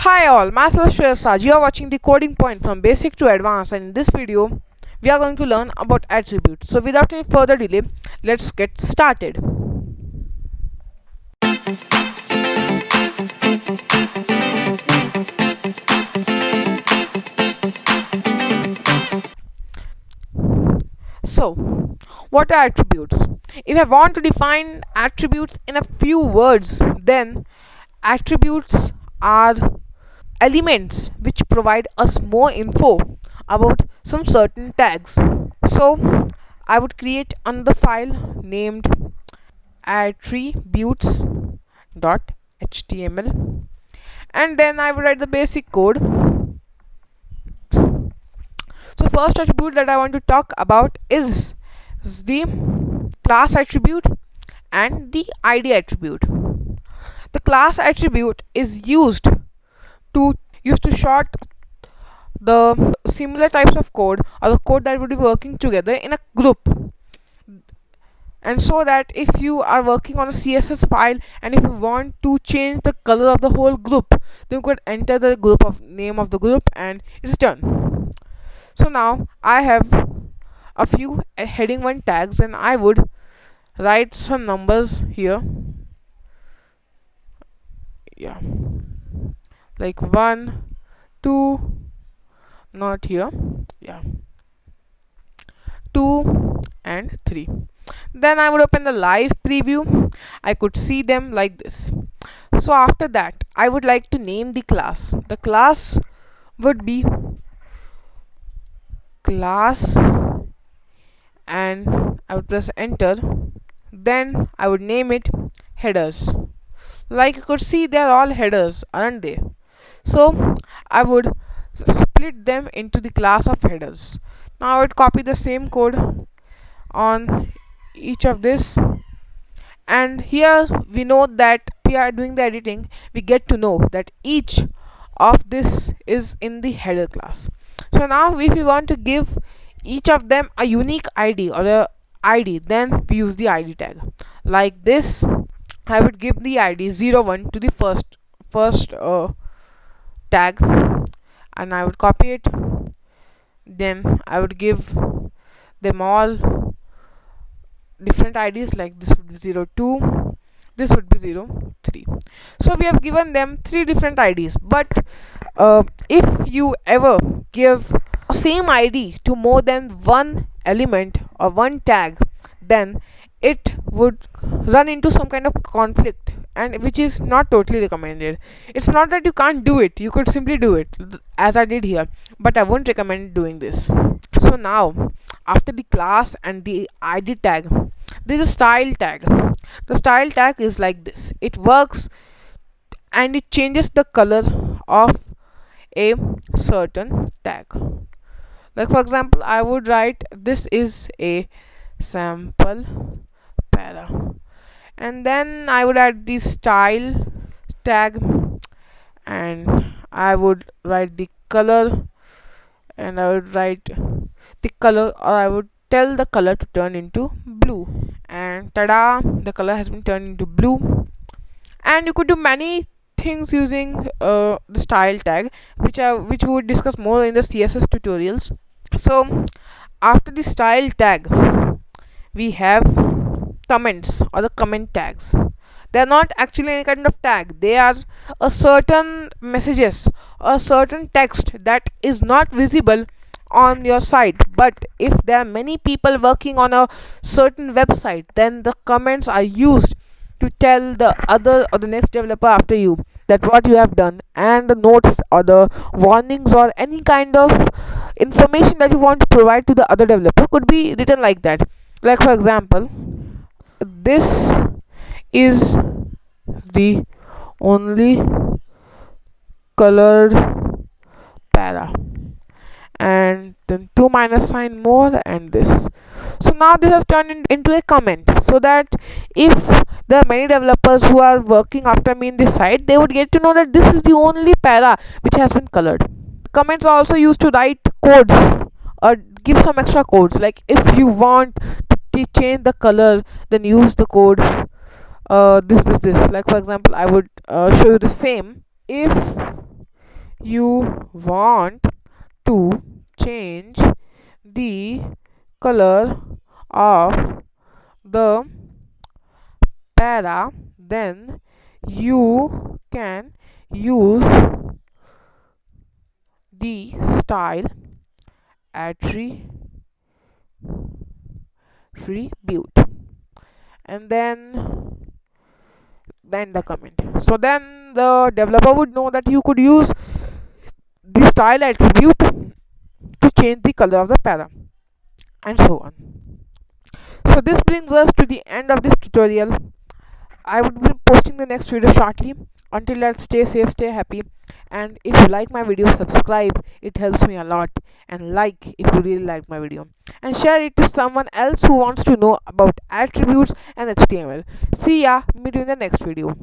Hi all, myself Shreyas Raj. You are watching the coding point from basic to advanced, and in this video we are going to learn about attributes. So without any further delay, let's get started. So, what are attributes? If I want to define attributes in a few words, then attributes are elements which provide us more info about some certain tags. So I would create another file named attributes.html, and then I would write the basic code. So first attribute that I want to talk about is the class attribute and the id attribute. The class attribute is to used to sort the similar types of code, or the code that would be working together in a group, and so that if you are working on a css file and if you want to change the color of the whole group, then you could enter the group of name of the group and it's done. So now I have a few heading 1 tags, and I would write some numbers here. Yeah, like 1, 2, not here. Yeah, 2 and 3. Then I would open the live preview. I could see them like this. So after that, I would like to name the class. The class would be class, and I would press enter. Then I would name it headers. Like you could see, they are all headers, aren't they? So I would split them into the class of headers. Now I would copy the same code on each of this, and here we know that we are doing the editing, we get to know that each of this is in the header class. So now if we want to give each of them a unique id or a id, then we use the id tag. Like this, I would give the id 01 to the first tag, and I would copy it. Then I would give them all different IDs, like this would be 02, this would be 03. So we have given them three different IDs, but if you ever give same ID to more than one element or one tag, then it would run into some kind of conflict, and which is not totally recommended. It's not that you can't do it, you could simply do it as I did here, but I won't recommend doing this. So now, after the class and the id tag, there's a style tag. The style tag is like this. It works and it changes the color of a certain tag. Like for example, I would write this is a sample para, and then I would add the style tag, and I would write the color, and I would write the color, or I would tell the color to turn into blue, and tada, the color has been turned into blue. And you could do many things using the style tag, which we would discuss more in the css tutorials. So after the style tag, we have comments, or the comment tags. They are not actually any kind of tag, they are a certain messages or certain text that is not visible on your site, but if there are many people working on a certain website, then the comments are used to tell the other or the next developer after you that what you have done, and the notes or the warnings or any kind of information that you want to provide to the other developer could be written like that. Like for example, this is the only colored para, and then two minus sign more, and this. So now this has turned into a comment, so that if there are many developers who are working after me in this site, they would get to know that this is the only para which has been colored. Comments are also used to write codes or give some extra codes, like if you want to change the color, then use the code this. Like for example, I would show you the same. If you want to change the color of the para, then you can use the style attribute, and then the comment. So then the developer would know that you could use the style attribute to change the color of the para, and so on. So this brings us to the end of this tutorial. I would be posting the next video shortly. Until that, stay safe, stay happy, and if you like my video, subscribe. It helps me a lot. And like if you really like my video, and share it to someone else who wants to know about attributes and HTML. See ya. Meet you in the next video.